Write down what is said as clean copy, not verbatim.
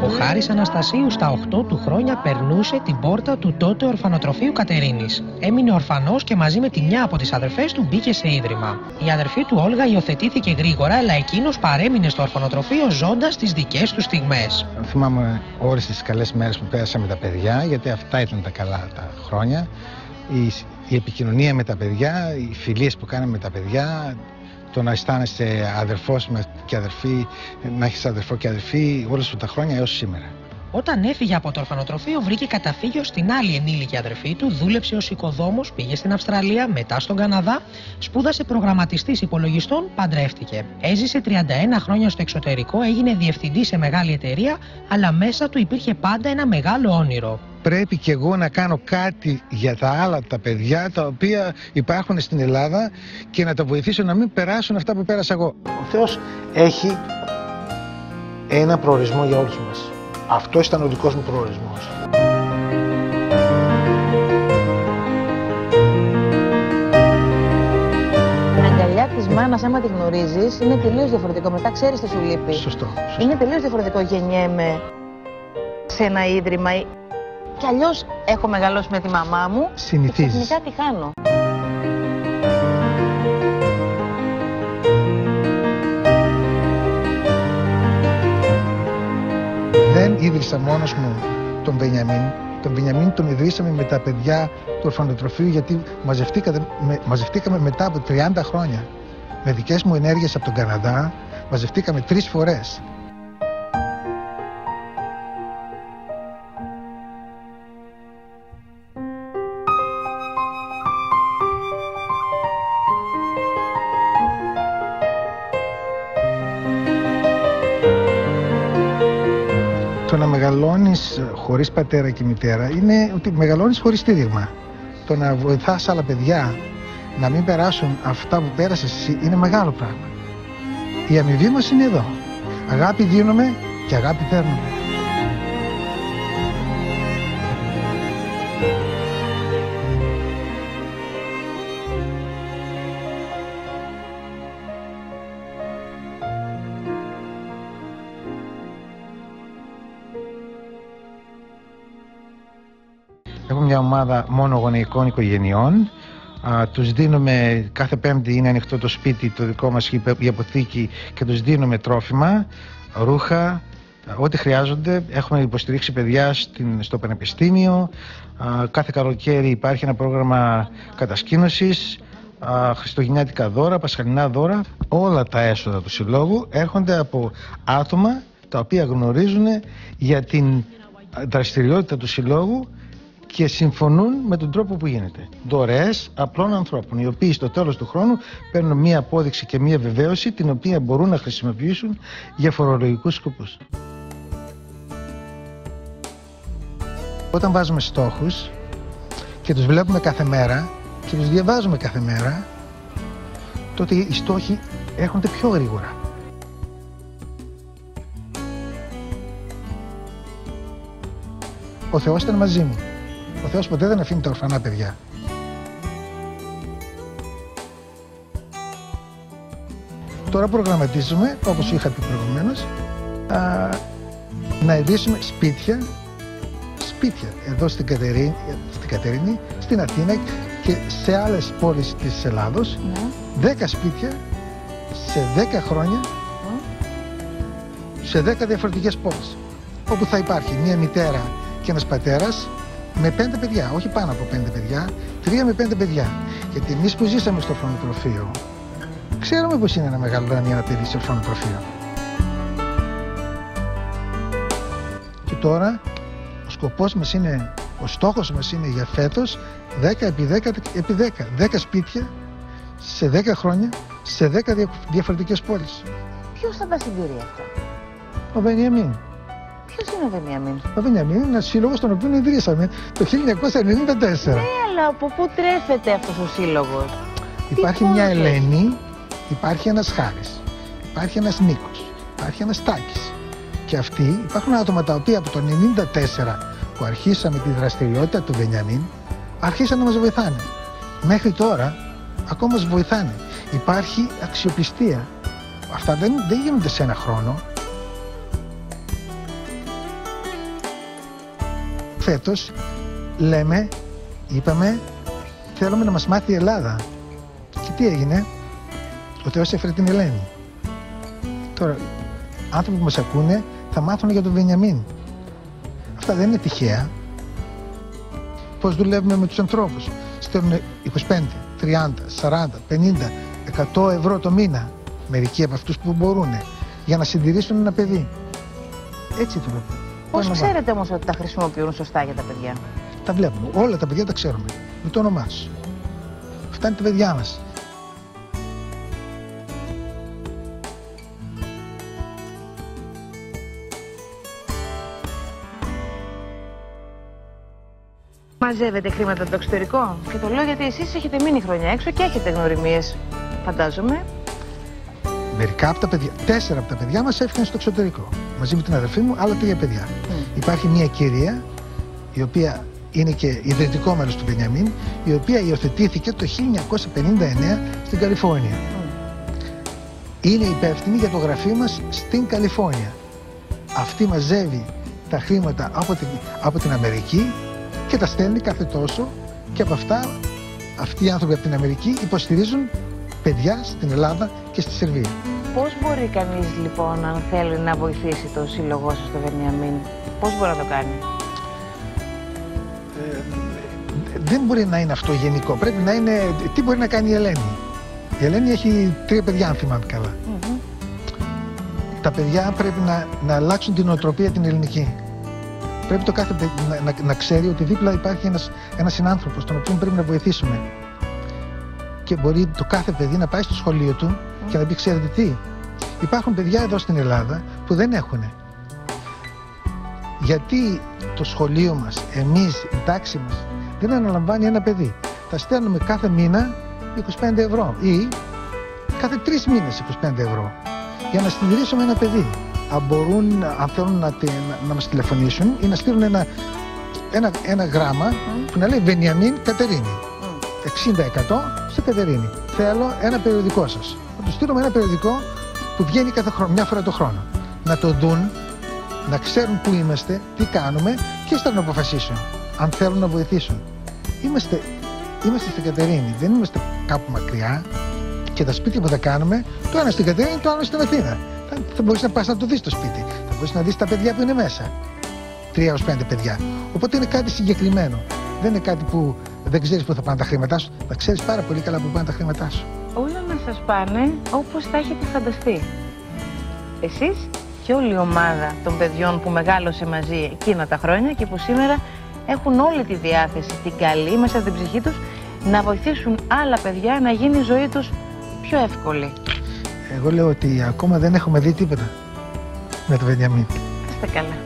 Ο Χάρης Αναστασίου στα 8 του χρόνια περνούσε την πόρτα του τότε ορφανοτροφείου Κατερίνης. Έμεινε ορφανός και μαζί με τη μια από τις αδερφές του μπήκε σε ίδρυμα. Η αδερφή του Όλγα υιοθετήθηκε γρήγορα, αλλά εκείνος παρέμεινε στο ορφανοτροφείο ζώντας τις δικές του στιγμές. Θυμάμαι όλες τις καλές μέρες που πέρασα με τα παιδιά, γιατί αυτά ήταν τα καλά τα χρόνια. Η επικοινωνία με τα παιδιά, οι φιλίες που κάναμε με τα παιδιά, το να αισθάνεσαι αδερφός και αδερφή, να έχεις αδερφό και αδερφή όλες τα χρόνια έως σήμερα. Όταν έφυγε από το ορφανοτροφείο, βρήκε καταφύγιο στην άλλη ενήλικη αδερφή του, δούλεψε ως οικοδόμος, πήγε στην Αυστραλία, μετά στον Καναδά, σπούδασε προγραμματιστής υπολογιστών, παντρεύτηκε. Έζησε 31 χρόνια στο εξωτερικό, έγινε διευθυντής σε μεγάλη εταιρεία, αλλά μέσα του υπήρχε πάντα ένα μεγάλο όνειρο. Πρέπει και εγώ να κάνω κάτι για τα άλλα τα παιδιά τα οποία υπάρχουν στην Ελλάδα και να τα βοηθήσω να μην περάσουν αυτά που πέρασα εγώ. Ο Θεός έχει ένα προορισμό για όλους μας. Αυτός ήταν ο δικός μου προορισμός. Την αγκαλιά της μάνας, άμα τη γνωρίζεις, είναι τελείως διαφορετικό. Μετά ξέρεις τι σου λείπει. Σωστό. Είναι τελείως διαφορετικό. Γεννιέμαι σε ένα ίδρυμα. Κι αλλιώς έχω μεγαλώσει με τη μαμά μου. Συνηθίζεις. Και ξαφνικά τη χάνω. Δεν ίδρυσα μόνος μου τον Βενιαμίν. Τον Βενιαμίν τον ιδρύσαμε με τα παιδιά του ορφανοτροφείου, γιατί μαζευτήκαμε μετά από 30 χρόνια. Με δικές μου ενέργειες από τον Καναδά, μαζευτήκαμε 3 φορές. Το να μεγαλώνεις χωρίς πατέρα και μητέρα είναι ότι μεγαλώνεις χωρίς στήριγμα. Το να βοηθάς άλλα παιδιά να μην περάσουν αυτά που πέρασες εσύ είναι μεγάλο πράγμα. Η αμοιβή μας είναι εδώ. Αγάπη δίνουμε και αγάπη παίρνουμε. Έχουμε μια ομάδα μόνο γονεϊκών οικογενειών. Τους δίνουμε, κάθε Πέμπτη είναι ανοιχτό το σπίτι, το δικό μας η αποθήκη, και τους δίνουμε τρόφιμα, ρούχα, ό,τι χρειάζονται. Έχουμε υποστηρίξει παιδιά στο πανεπιστήμιο. Κάθε καλοκαίρι υπάρχει ένα πρόγραμμα κατασκήνωσης, χριστουγεννιάτικα δώρα, πασχαλινά δώρα. Όλα τα έσοδα του συλλόγου έρχονται από άτομα τα οποία γνωρίζουν για την δραστηριότητα του συλλόγου και συμφωνούν με τον τρόπο που γίνεται. Δωρεές απλών ανθρώπων, οι οποίοι στο τέλος του χρόνου παίρνουν μία απόδειξη και μία βεβαίωση, την οποία μπορούν να χρησιμοποιήσουν για φορολογικούς σκοπούς. Όταν βάζουμε στόχους και τους βλέπουμε κάθε μέρα και τους διαβάζουμε κάθε μέρα, τότε οι στόχοι έρχονται πιο γρήγορα. Ο Θεός ήταν μαζί μου. Ο Θεός ποτέ δεν αφήνει τα ορφανά παιδιά. Τώρα προγραμματίζουμε, όπως είχα πει προηγουμένως, να ειδήσουμε σπίτια εδώ στην Κατερίνη, στην Αθήνα και σε άλλες πόλεις της Ελλάδος. 10 σπίτια σε 10 χρόνια σε 10 διαφορετικές πόλεις, όπου θα υπάρχει μία μητέρα και ένας πατέρας με 5 παιδιά, όχι πάνω από 5 παιδιά, 3 με 5 παιδιά. Γιατί εμείς που ζήσαμε στο ορφανοτροφείο, ξέρουμε πως είναι να μεγαλώνει ένα παιδί στο ορφανοτροφείο. Και τώρα ο στόχος μας είναι για φέτος 10 επί 10 επί 10. 10 σπίτια σε 10 χρόνια σε 10 διαφορετικές πόλεις. Ποιος θα τα συντηρεί αυτά? Ο Βενιαμίν. Ποιος είναι ο Βενιαμίν? Ο Βενιαμίν είναι ένας σύλλογος τον οποίο ιδρύσαμε το 1994. Ναι, αλλά από πού τρέφεται αυτός ο σύλλογος? Υπάρχει μια Ελένη, υπάρχει ένας Χάρης, υπάρχει ένας Νίκος, υπάρχει ένας Τάκης. Και αυτοί υπάρχουν άτομα τα οποία από το 1994 που αρχίσαμε τη δραστηριότητα του Βενιαμίν άρχισαν να μας βοηθάνε. Μέχρι τώρα ακόμα μας βοηθάνε. Υπάρχει αξιοπιστία. Αυτά δεν γίνονται σε ένα χρόνο. Φέτος είπαμε, θέλουμε να μας μάθει η Ελλάδα. Και τι έγινε? Ο Θεός έφερε την Ελένη. Τώρα, άνθρωποι που μας ακούνε θα μάθουν για τον Βενιαμίν. Αυτά δεν είναι τυχαία. Πώς δουλεύουμε με τους ανθρώπους? Στέλνουν 25, 30, 40, 50, 100 ευρώ το μήνα. Μερικοί από αυτούς που μπορούν για να συντηρήσουν ένα παιδί. Έτσι δουλεύουμε. Πώς ξέρετε όμως ότι τα χρησιμοποιούν σωστά για τα παιδιά? Τα βλέπουμε. Όλα τα παιδιά τα ξέρουμε. Με το όνομά τους. Αυτά είναι τα παιδιά μας. Μαζεύετε χρήματα από το εξωτερικό? Και το λέω γιατί εσείς έχετε μείνει χρόνια έξω και έχετε γνωριμίες, φαντάζομαι. Μερικά από τα παιδιά, 4 από τα παιδιά μας έφυγαν στο εξωτερικό. Μαζί με την αδερφή μου, άλλα 3 παιδιά. Υπάρχει μια κυρία, η οποία είναι και ιδρυτικό μέλος του Βενιαμίν, η οποία υιοθετήθηκε το 1959 στην Καλιφόρνια. Είναι υπεύθυνη για το γραφείο μας στην Καλιφόρνια. Αυτή μαζεύει τα χρήματα από την Αμερική και τα στέλνει κάθε τόσο, και από αυτά αυτοί οι άνθρωποι από την Αμερική υποστηρίζουν παιδιά στην Ελλάδα και στη Σερβία. Πώς μπορεί κανείς λοιπόν, αν θέλει να βοηθήσει το σύλλογό σας στο Βενιαμίν, πώς μπορεί να το κάνει? Δεν μπορεί να είναι αυτό γενικό. Πρέπει να είναι τι μπορεί να κάνει η Ελένη. Η Ελένη έχει 3 παιδιά, αν θυμάμαι καλά. Τα παιδιά πρέπει να αλλάξουν την νοοτροπία την ελληνική. Πρέπει το κάθε παιδί να ξέρει ότι δίπλα υπάρχει ένας συνάνθρωπος, τον οποίο πρέπει να βοηθήσουμε. Και μπορεί το κάθε παιδί να πάει στο σχολείο του και να πει: ξέρετε τι, υπάρχουν παιδιά εδώ στην Ελλάδα που δεν έχουν. Γιατί το σχολείο μας, εμείς, η τάξη μας, δεν αναλαμβάνει ένα παιδί? Θα στέλνουμε κάθε μήνα 25 ευρώ ή κάθε 3 μήνες 25 ευρώ για να συντηρήσουμε ένα παιδί. Αν μπορούν, αν θέλουν να μας τηλεφωνήσουν ή να στείλουν ένα γράμμα που να λέει Βενιαμίν Κατερίνη. 60% στην Κατερίνη. Θέλω ένα περιοδικό σας. Θα του στείλουμε ένα περιοδικό που βγαίνει κάθε χρόνο, μια φορά το χρόνο. Να το δουν, να ξέρουν πού είμαστε, τι κάνουμε και ύστερα να αποφασίσουν αν θέλουν να βοηθήσουν. Είμαστε στην Κατερίνη, δεν είμαστε κάπου μακριά, και τα σπίτια που θα κάνουμε, το ένα στην Κατερίνη, το άλλο στην Αθήνα. Θα μπορείς να πας να το δεις το σπίτι, θα μπορείς να δεις τα παιδιά που είναι μέσα. 3 έως 5 παιδιά. Οπότε είναι κάτι συγκεκριμένο. Δεν είναι κάτι που δεν ξέρεις πού θα πάνε τα χρήματά σου. Θα ξέρεις πάρα πολύ καλά πού πάνε τα χρήματά σου. Όλα να σας πάνε όπως τα έχετε φανταστεί. Εσείς και όλη η ομάδα των παιδιών που μεγάλωσε μαζί εκείνα τα χρόνια και που σήμερα έχουν όλη τη διάθεση, την καλή, μέσα στην ψυχή τους, να βοηθήσουν άλλα παιδιά να γίνει η ζωή τους πιο εύκολη. Εγώ λέω ότι ακόμα δεν έχουμε δει τίποτα με το Βενιαμίν. Είστε καλά.